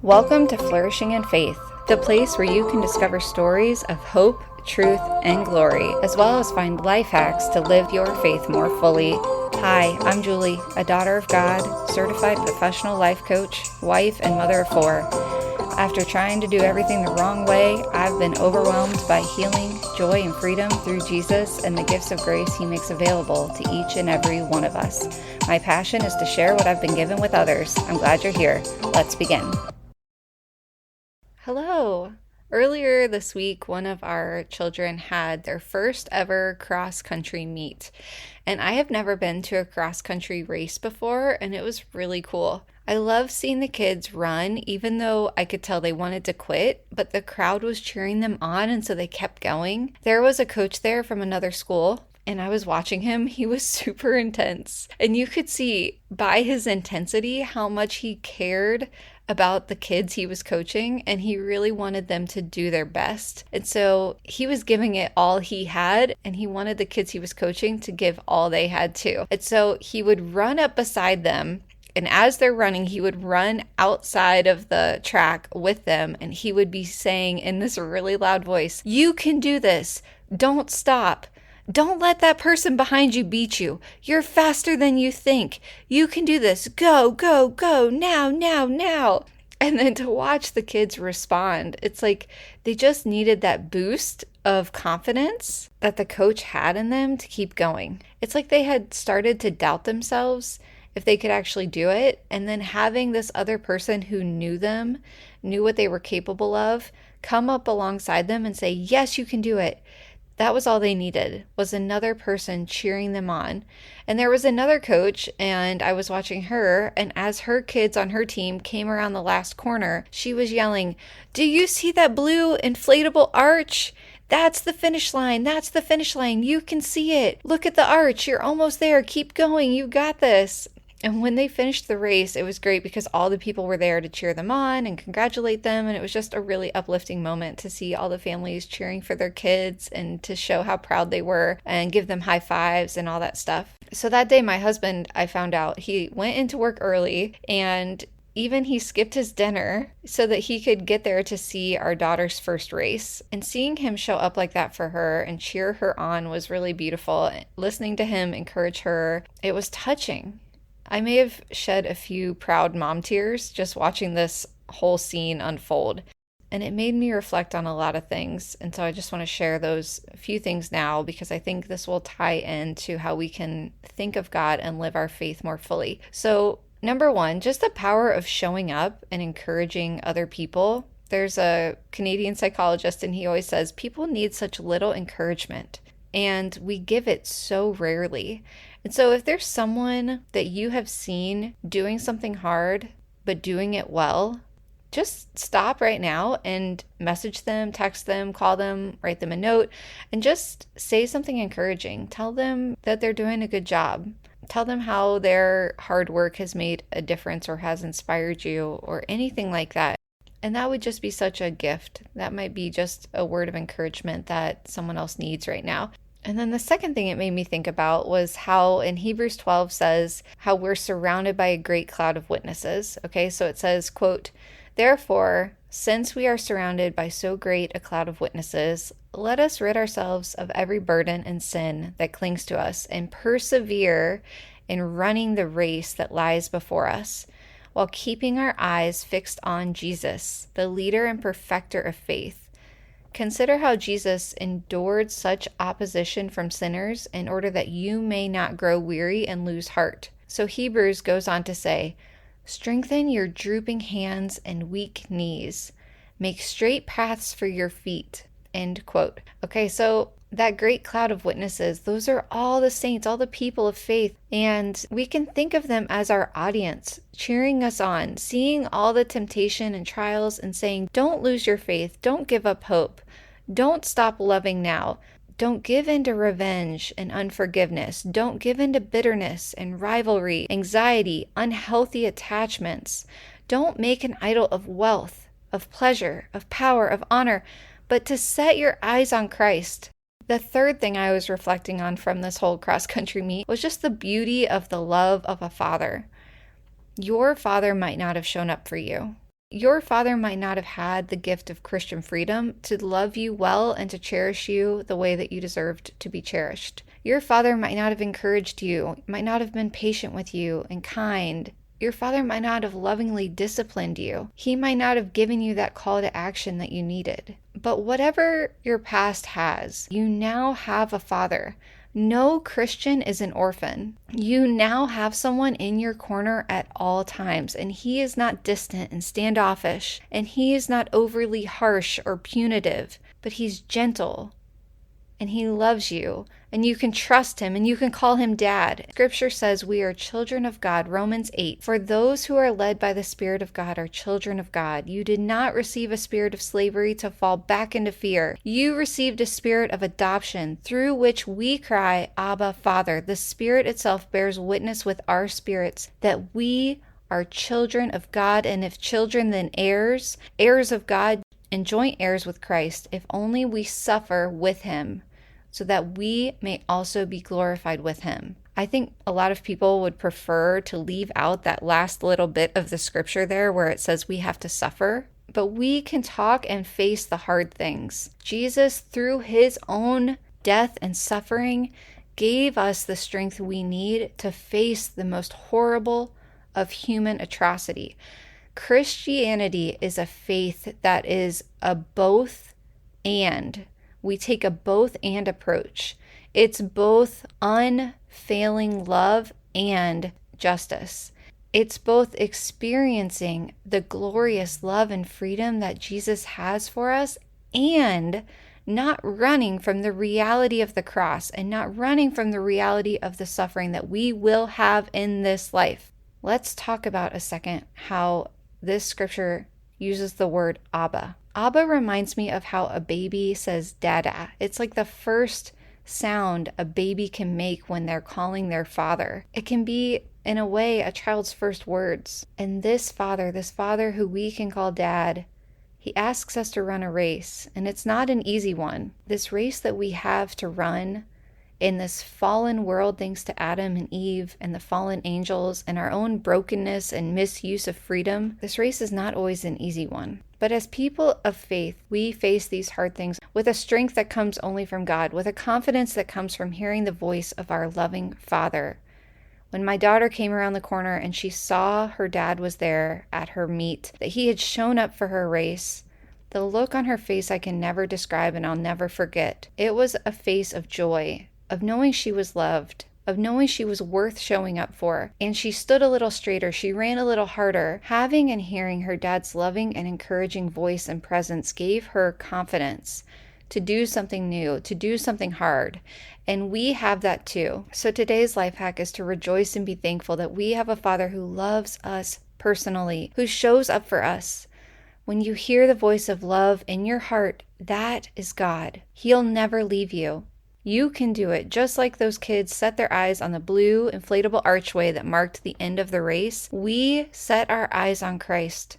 Welcome to Flourishing in Faith, the place where you can discover stories of hope, truth, and glory, as well as find life hacks to live your faith more fully. Hi, I'm Julie, a daughter of God, certified professional life coach, wife, and mother of four. After trying to do everything the wrong way, I've been overwhelmed by healing, joy, and freedom through Jesus and the gifts of grace He makes available to each and every one of us. My passion is to share what I've been given with others. I'm glad you're here. Let's begin. Hello. Earlier this week, one of our children had their first ever cross-country meet. And I have never been to a cross-country race before, and it was really cool. I love seeing the kids run, even though I could tell they wanted to quit, but the crowd was cheering them on, and so they kept going. There was a coach there from another school, and I was watching him. He was super intense. And you could see by his intensity how much he cared about the kids he was coaching, and he really wanted them to do their best. And so he was giving it all he had, and he wanted the kids he was coaching to give all they had too. And so he would run up beside them, and as they're running, he would run outside of the track with them, and he would be saying in this really loud voice, "You can do this. Don't stop. Don't let that person behind you beat you. You're faster than you think. You can do this. Go, go, go. Now, now, now." And then to watch the kids respond, it's like they just needed that boost of confidence that the coach had in them to keep going. It's like they had started to doubt themselves if they could actually do it. And then having this other person who knew them, knew what they were capable of, come up alongside them and say, "Yes, you can do it." That was all they needed, was another person cheering them on. And there was another coach, and I was watching her, and as her kids on her team came around the last corner, she was yelling, "Do you see that blue inflatable arch? That's the finish line. That's the finish line. You can see it. Look at the arch. You're almost there. Keep going. You got this." And when they finished the race, it was great because all the people were there to cheer them on and congratulate them. And it was just a really uplifting moment to see all the families cheering for their kids and to show how proud they were and give them high fives and all that stuff. So that day, my husband, I found out, he went into work early, and even he skipped his dinner so that he could get there to see our daughter's first race. And seeing him show up like that for her and cheer her on was really beautiful. Listening to him encourage her, it was touching. I may have shed a few proud mom tears just watching this whole scene unfold. And it made me reflect on a lot of things. And so I just want to share those few things now because I think this will tie into how we can think of God and live our faith more fully. So, number one, just the power of showing up and encouraging other people. There's a Canadian psychologist, and he always says people need such little encouragement, and we give it so rarely. And so if there's someone that you have seen doing something hard, but doing it well, just stop right now and message them, text them, call them, write them a note, and just say something encouraging. Tell them that they're doing a good job. Tell them how their hard work has made a difference or has inspired you or anything like that. And that would just be such a gift. That might be just a word of encouragement that someone else needs right now. And then the second thing it made me think about was how in Hebrews 12 says how we're surrounded by a great cloud of witnesses. Okay, so it says, quote, "Therefore, since we are surrounded by so great a cloud of witnesses, let us rid ourselves of every burden and sin that clings to us and persevere in running the race that lies before us, while keeping our eyes fixed on Jesus, the leader and perfecter of faith. Consider how Jesus endured such opposition from sinners in order that you may not grow weary and lose heart." So Hebrews goes on to say, "Strengthen your drooping hands and weak knees. Make straight paths for your feet." End quote. Okay, so that great cloud of witnesses, those are all the saints, all the people of faith. And we can think of them as our audience, cheering us on, seeing all the temptation and trials and saying, "Don't lose your faith. Don't give up hope. Don't stop loving now. Don't give in to revenge and unforgiveness. Don't give in to bitterness and rivalry, anxiety, unhealthy attachments. Don't make an idol of wealth, of pleasure, of power, of honor, but to set your eyes on Christ." The third thing I was reflecting on from this whole cross-country meet was just the beauty of the love of a father. Your father might not have shown up for you. Your father might not have had the gift of Christian freedom to love you well and to cherish you the way that you deserved to be cherished. Your father might not have encouraged you, might not have been patient with you and kind. Your father might not have lovingly disciplined you. He might not have given you that call to action that you needed. But whatever your past has, you now have a father. No Christian is an orphan. You now have someone in your corner at all times, and he is not distant and standoffish, and he is not overly harsh or punitive, but he's gentle, and he loves you, and you can trust him, and you can call him dad. Scripture says we are children of God, Romans 8. For those who are led by the Spirit of God are children of God. You did not receive a spirit of slavery to fall back into fear. You received a spirit of adoption, through which we cry, Abba, Father. The Spirit itself bears witness with our spirits that we are children of God, and if children, then heirs, heirs of God, and joint heirs with Christ, if only we suffer with him, so that we may also be glorified with him. I think a lot of people would prefer to leave out that last little bit of the scripture there where it says we have to suffer, but we can talk and face the hard things. Jesus, through his own death and suffering, gave us the strength we need to face the most horrible of human atrocity. Christianity is a faith that is a both and. We take a both and approach. It's both unfailing love and justice. It's both experiencing the glorious love and freedom that Jesus has for us and not running from the reality of the cross and not running from the reality of the suffering that we will have in this life. Let's talk about a second how this scripture uses the word Abba. Abba reminds me of how a baby says dada. It's like the first sound a baby can make when they're calling their father. It can be, in a way, a child's first words. And this father who we can call dad, he asks us to run a race, and it's not an easy one. This race that we have to run in this fallen world, thanks to Adam and Eve and the fallen angels and our own brokenness and misuse of freedom, this race is not always an easy one. But as people of faith, we face these hard things with a strength that comes only from God, with a confidence that comes from hearing the voice of our loving Father. When my daughter came around the corner and she saw her dad was there at her meet, that he had shown up for her race, the look on her face I can never describe and I'll never forget. It was a face of joy, of knowing she was loved, of knowing she was worth showing up for. And she stood a little straighter, she ran a little harder. Having and hearing her dad's loving and encouraging voice and presence gave her confidence to do something new, to do something hard. And we have that too. So today's life hack is to rejoice and be thankful that we have a Father who loves us personally, who shows up for us. When you hear the voice of love in your heart, that is God. He'll never leave you. You can do it, just like those kids set their eyes on the blue inflatable archway that marked the end of the race. We set our eyes on Christ.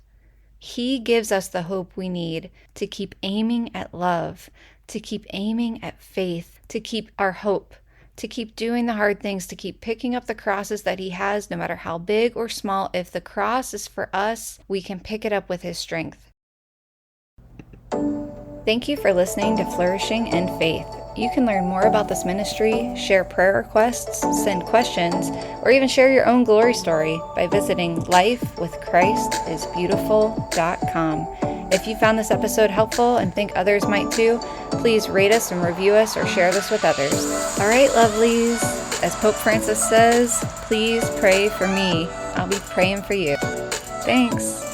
He gives us the hope we need to keep aiming at love, to keep aiming at faith, to keep our hope, to keep doing the hard things, to keep picking up the crosses that he has, no matter how big or small. If the cross is for us, we can pick it up with his strength. Thank you for listening to Flourishing in Faith. You can learn more about this ministry, share prayer requests, send questions, or even share your own glory story by visiting lifewithchristisbeautiful.com. If you found this episode helpful and think others might too, please rate us and review us or share this with others. All right, lovelies. As Pope Francis says, please pray for me. I'll be praying for you. Thanks.